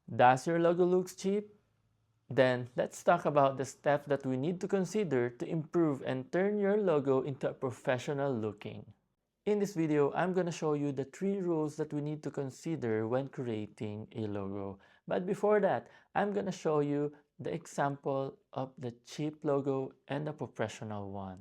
Does your logo look cheap? Then let's talk about the steps that we need to consider to improve and turn your logo into a professional looking. In this video, I'm going to show you the 3 rules that we need to consider when creating a logo. But before that, I'm going to show you the example of the cheap logo and the professional one.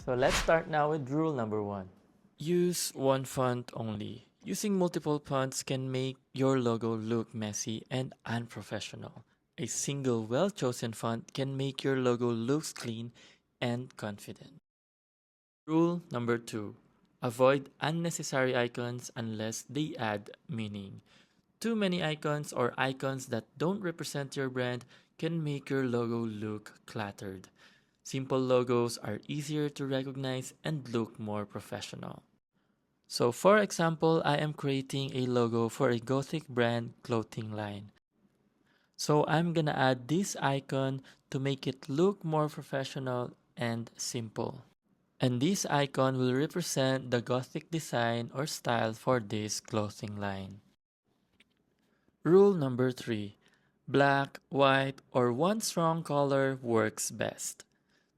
So let's start now with rule number 1. Use one font only. Using multiple fonts can make your logo look messy and unprofessional. A single well-chosen font can make your logo look clean and confident. Rule number 2. Avoid unnecessary icons unless they add meaning. Too many icons or icons that don't represent your brand can make your logo look cluttered. Simple logos are easier to recognize and look more professional. So for example, I am creating a logo for a Gothic brand clothing line. So I'm gonna add this icon to make it look more professional and simple. And this icon will represent the Gothic design or style for this clothing line. Rule number 3. Black, white, or one strong color works best.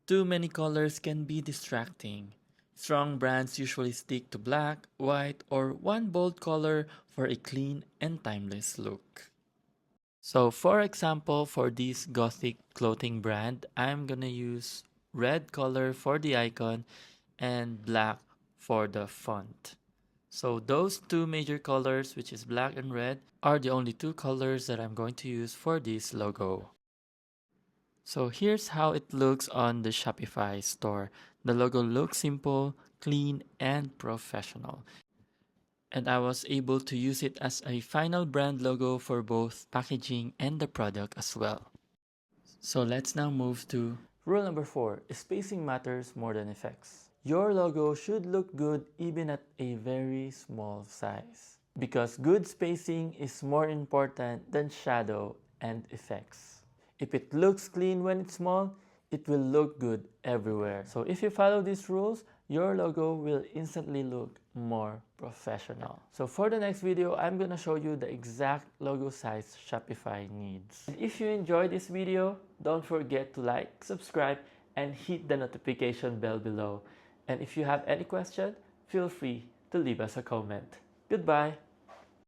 Too many colors can be distracting. Strong brands usually stick to black, white, or one bold color for a clean and timeless look. So for example, for this Gothic clothing brand, I'm gonna use red color for the icon and black for the font. So those 2 major colors, which is black and red, are the only 2 colors that I'm going to use for this logo. So here's how it looks on the Shopify store. The logo looks simple, clean, and professional. And I was able to use it as a final brand logo for both packaging and the product as well. So let's now move to rule number 4. Spacing matters more than effects. Your logo should look good even at a very small size, because good spacing is more important than shadow and effects. If it looks clean when it's small, it will look good everywhere. So if you follow these rules, your logo will instantly look more professional. So for the next video, I'm gonna show you the exact logo size Shopify needs. And if you enjoyed this video, don't forget to like, subscribe, and hit the notification bell below. And if you have any question, feel free to leave us a comment. Goodbye!